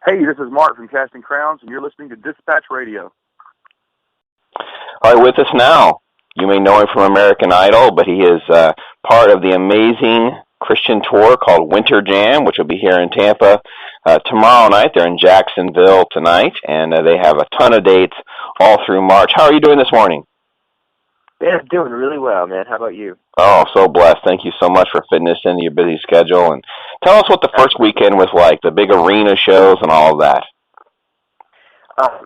Hey, this is Mark from Casting Crowns, and you're listening to Dispatch Radio. All right, with us now, you may know him from American Idol, but he is part of the amazing Christian tour called Winter Jam, which will be here in Tampa tomorrow night. They're in Jacksonville tonight, and they have a ton of dates all through March. How are you doing this morning? Yeah, doing really well, man. How about you? Oh, so blessed. Thank you so much for fitting this into your busy schedule. And tell us what the first weekend was like, the big arena shows and all of that.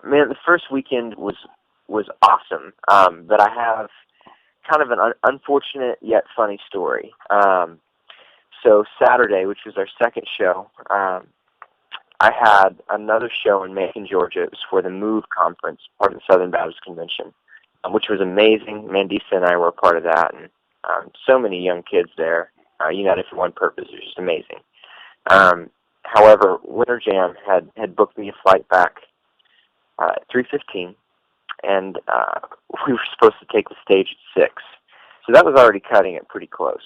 Man, the first weekend was awesome. But I have kind of an unfortunate yet funny story. So Saturday, which was our second show, I had another show in Macon, Georgia. It was for the MOVE conference, part of the Southern Baptist Convention, which was amazing. Mandisa and I were a part of that, and so many young kids there, united for one purpose. It was just amazing. However, Winter Jam had booked me a flight back at 3:15, and we were supposed to take the stage at 6. So that was already cutting it pretty close.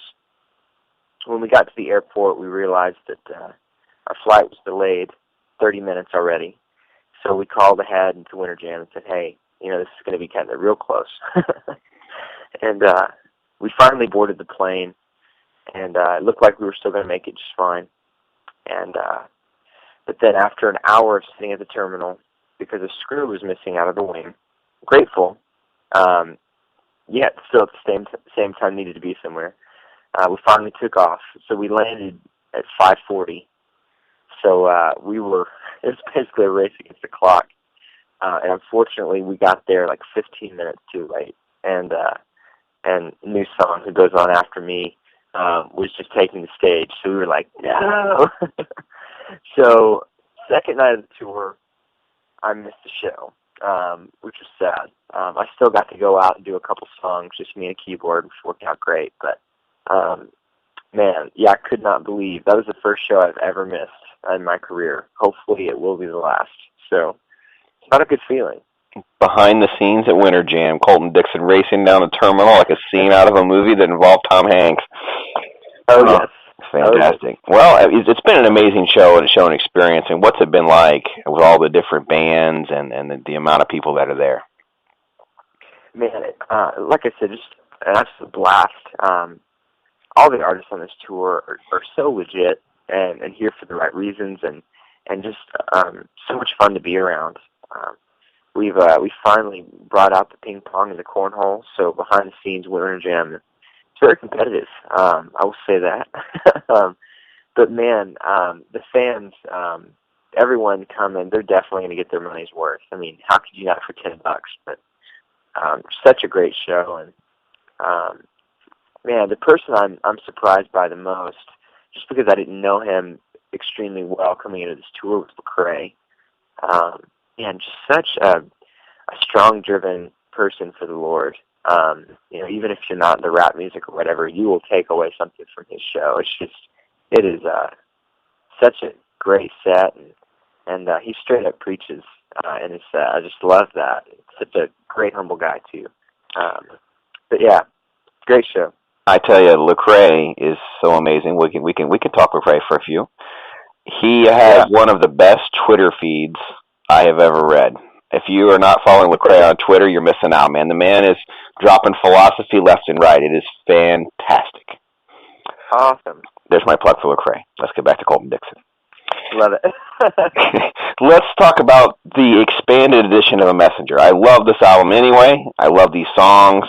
When we got to the airport, we realized that our flight was delayed 30 minutes already. So we called ahead into Winter Jam and said, hey, this is going to be kind of real close. And we finally boarded the plane, and it looked like we were still going to make it just fine. And but then after an hour of sitting at the terminal, because a screw was missing out of the wing, grateful, yet still at the same time needed to be somewhere, we finally took off. So we landed at 5:40. So it was basically a race against the clock. And unfortunately, we got there like 15 minutes too late. And New Song, who goes on after me, was just taking the stage. So we were like, no. So second night of the tour, I missed the show, which was sad. I still got to go out and do a couple songs, just me and a keyboard, which worked out great. But, man, yeah, I could not believe. That was the first show I've ever missed in my career. Hopefully it will be the last. So it's not a good feeling. Behind the scenes at Winter Jam, Colton Dixon racing down a terminal like a scene out of a movie that involved Tom Hanks. Oh, yes. Fantastic. Well, it's been an amazing show and a show and experience. And what's it been like with all the different bands and the amount of people that are there? Man, like I said, just an absolute blast. All the artists on this tour are so legit and here for the right reasons and just so much fun to be around. We finally brought out the ping pong and the cornhole, so behind the scenes, Winter Jam, it's very competitive. I will say that. But man, the fans, everyone coming, they're definitely going to get their money's worth. I mean, how could you not for $10? But such a great show, and man, the person I'm surprised by the most, just because I didn't know him extremely well coming into this tour, was Lecrae. And just such a strong, driven person for the Lord. Even if you're not in the rap music or whatever, you will take away something from his show. It is such a great set, and he straight up preaches in his set. I just love that. Such a great, humble guy too. But yeah, great show. I tell you, Lecrae is so amazing. We can talk Lecrae for a few. He has one of the best Twitter feeds I have ever read. If you are not following Lecrae on Twitter, you're missing out, man. The man is dropping philosophy left and right. It is fantastic. Awesome. There's my plug for Lecrae. Let's get back to Colton Dixon. Love it. Let's talk about the expanded edition of A Messenger. I love this album anyway. I love these songs.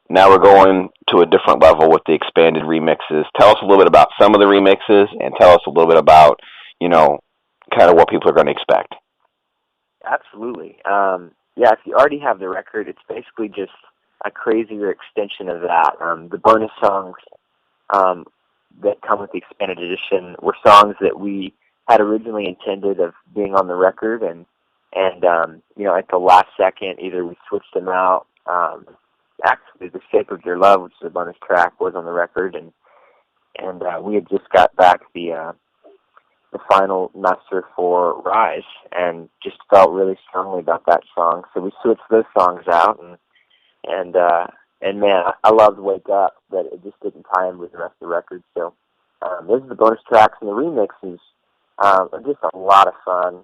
Now we're going to a different level with the expanded remixes. Tell us a little bit about some of the remixes and tell us a little bit about, kind of what people are going to expect. Absolutely. If you already have the record, it's basically just a crazier extension of that. The bonus songs that come with the expanded edition were songs that we had originally intended of being on the record, and at the last second, either we switched them out. Actually, The Shape of Your Love, which is a bonus track, was on the record, and we had just got back the final master for Rise, and just felt really strongly about that song. So we switched those songs out, and man, I loved Wake Up, but it just didn't tie in with the rest of the record. So those are the bonus tracks, and the remixes Just a lot of fun.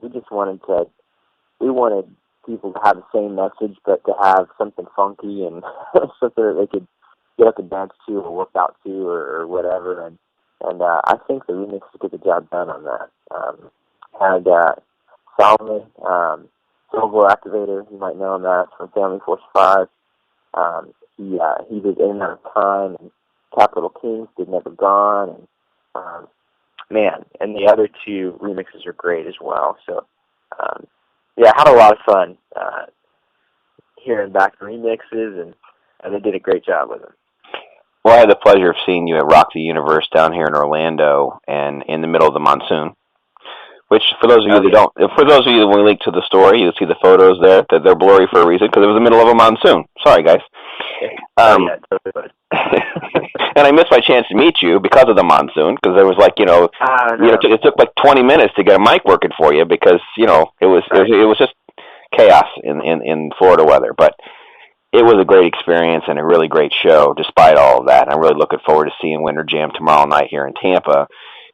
We wanted people to have the same message, but to have something funky and something that they could get up and dance to or work out to or whatever. And I think the remixes did the job done on that. Had Solomon, Silver Activator, you might know him as from Family Force 5. He did In and Out of Time, and Capital Kings did Never Gone, and and the other two remixes are great as well. So, I had a lot of fun hearing back the remixes, and they did a great job with them. Well, I had the pleasure of seeing you at Rock the Universe down here in Orlando, and in the middle of the monsoon. Which, for those of you that when we link to the story, you'll see the photos there, that they're blurry for a reason, because it was the middle of a monsoon. Sorry, guys. And I missed my chance to meet you because of the monsoon, because there was it took like 20 minutes to get a mic working for you, because, it was just chaos in Florida weather. But it was a great experience and a really great show, despite all of that. I'm really looking forward to seeing Winter Jam tomorrow night here in Tampa.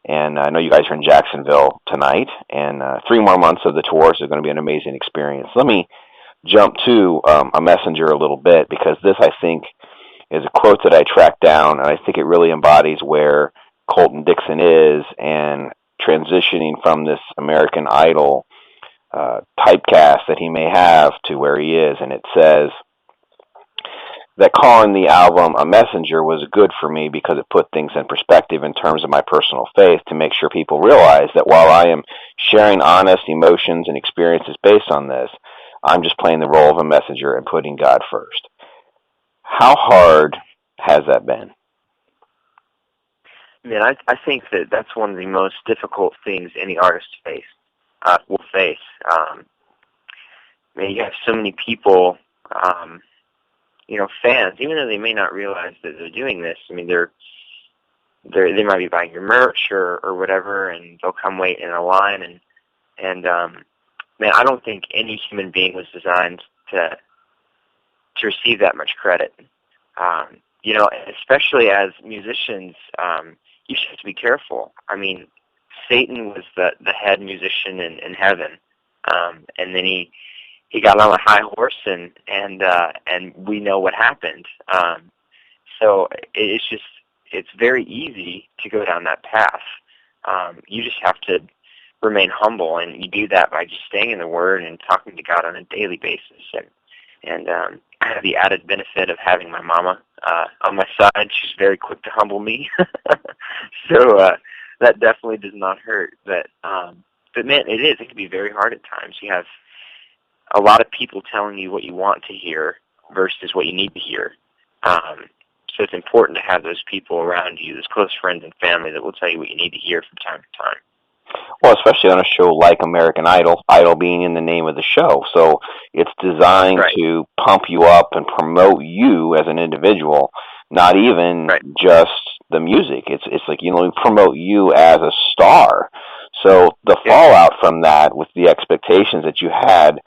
And I know you guys are in Jacksonville tonight, and 3 more months of the tours is going to be an amazing experience. Let me jump to a messenger a little bit, because this, I think, is a quote that I tracked down, and I think it really embodies where Colton Dixon is and transitioning from this American Idol typecast that he may have to where he is. And it says that calling the album a messenger was good for me because it put things in perspective in terms of my personal faith, to make sure people realize that while I am sharing honest emotions and experiences based on this, I'm just playing the role of a messenger and putting God first. How hard has that been? Man, I think that's one of the most difficult things any artist will face. You have so many people, fans, even though they may not realize that they're doing this. I mean, they might be buying your merch or whatever, and they'll come wait in a line. And I don't think any human being was designed to receive that much credit. Especially as musicians, you should have to be careful. I mean, Satan was the head musician in heaven, and then he got on a high horse, and we know what happened. So it's very easy to go down that path. You just have to remain humble, and you do that by just staying in the Word and talking to God on a daily basis. And I have the added benefit of having my mama on my side. She's very quick to humble me, so that definitely does not hurt. But man, it can be very hard at times. You have a lot of people telling you what you want to hear versus what you need to hear. So it's important to have those people around you, those close friends and family, that will tell you what you need to hear from time to time. Well, especially on a show like American Idol, Idol being in the name of the show. So it's designed to pump you up and promote you as an individual, not even just the music. It's like, promote you as a star. So the fallout from that, with the expectations that you had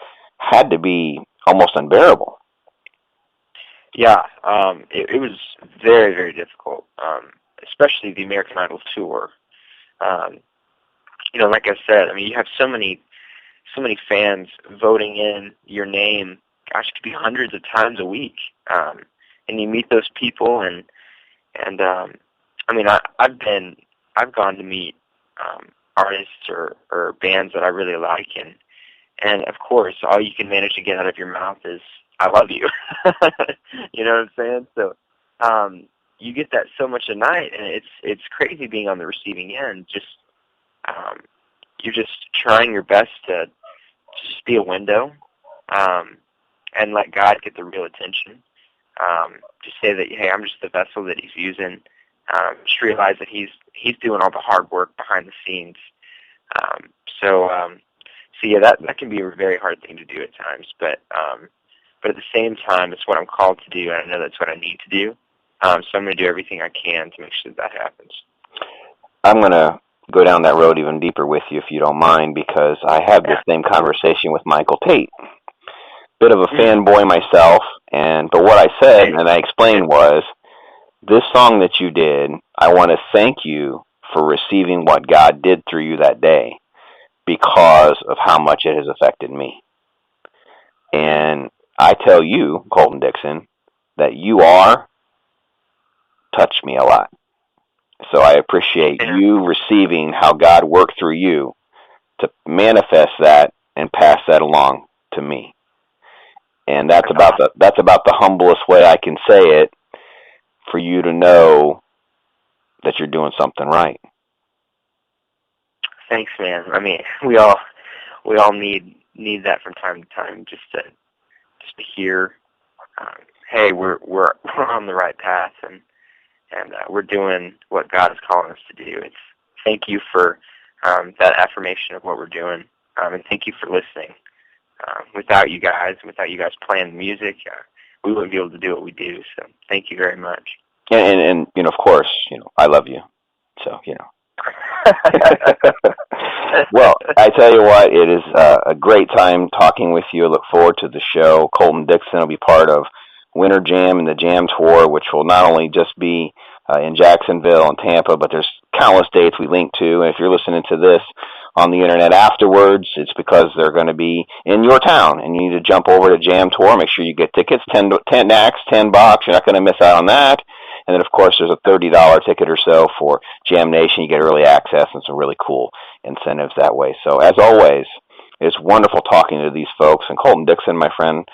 to be almost unbearable. Yeah, it was very, very difficult, especially the American Idol tour. Like I said, I mean, you have so many fans voting in your name. Gosh, it could be hundreds of times a week, and you meet those people, and I mean, I've gone to meet artists or bands that I really like, and of course, all you can manage to get out of your mouth is "I love you." You know what I'm saying? So you get that so much a night, and it's crazy being on the receiving end. You're just trying your best to just be a window, and let God get the real attention. Just say that, hey, I'm just the vessel that He's using. Just realize that He's doing all the hard work behind the scenes. So yeah, that can be a very hard thing to do at times. But at the same time, it's what I'm called to do, and I know that's what I need to do. So I'm going to do everything I can to make sure that happens. I'm going to go down that road even deeper with you, if you don't mind, because I had this same conversation with Michael Tate. Bit of a fanboy myself, but what I said and I explained was, this song that you did, I want to thank you for receiving what God did through you that day. because of how much it has affected me. And I tell you, Colton Dixon, that you touched me a lot. So I appreciate you receiving how God worked through you to manifest that and pass that along to me. And that's about the humblest way I can say it, for you to know that you're doing something right. Thanks, man. I mean, we all need that from time to time, just to hear, hey, we're on the right path, and we're doing what God is calling us to do. It's thank you for that affirmation of what we're doing, and thank you for listening. Without you guys playing the music, we wouldn't be able to do what we do. So thank you very much. And of course, I love you. So, Well, I tell you what, it is a great time talking with you. I look forward to the show. Colton Dixon will be part of Winter Jam and the Jam Tour, which will not only just be in Jacksonville and Tampa, but there's countless dates we link to. And if you're listening to this on the internet afterwards, it's because they're going to be in your town, and you need to jump over to Jam Tour. Make sure you get tickets, 10 acts, $10. You're not going to miss out on that. And then, of course, there's a $30 ticket or so for Jam Nation. You get early access and some really cool incentives that way. So, as always, it's wonderful talking to these folks. And Colton Dixon, my friend,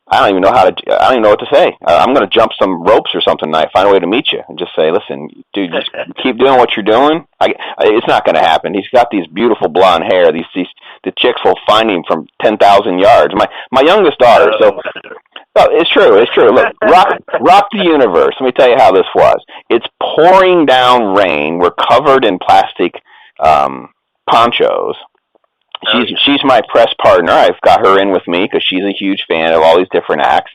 I don't even know what to say. I'm going to jump some ropes or something tonight, find a way to meet you, and just say, listen, dude, just keep doing what you're doing. It's not going to happen. He's got these beautiful blonde hair. The chicks will find him from 10,000 yards. My youngest daughter, it's true. Look, rock the universe. Let me tell you how this was. It's pouring down rain. We're covered in plastic ponchos. She's my press partner. I've got her in with me because she's a huge fan of all these different acts.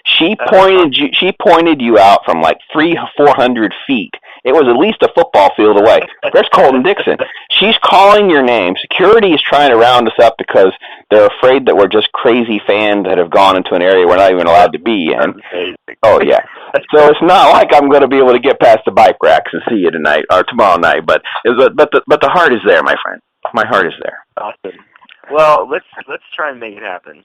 She pointed you out from like 300-400 feet. It was at least a football field away. There's Colton Dixon. She's calling your name. Security is trying to round us up because they're afraid that we're just crazy fans that have gone into an area we're not even allowed to be in. Oh yeah. So it's not like I'm going to be able to get past the bike racks and see you tonight or tomorrow night. But the heart is there, my friend. My heart is there. Awesome. Well, let's try and make it happen.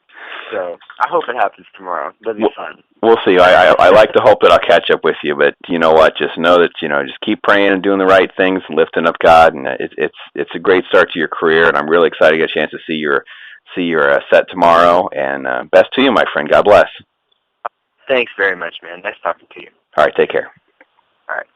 So I hope it happens tomorrow. That'll be fun. We'll see. I like to hope that I'll catch up with you, but you know what? Just know that just keep praying and doing the right things, and lifting up God, and it's a great start to your career. And I'm really excited to get a chance to see your set tomorrow. And best to you, my friend. God bless. Thanks very much, man. Nice talking to you. All right. Take care. All right.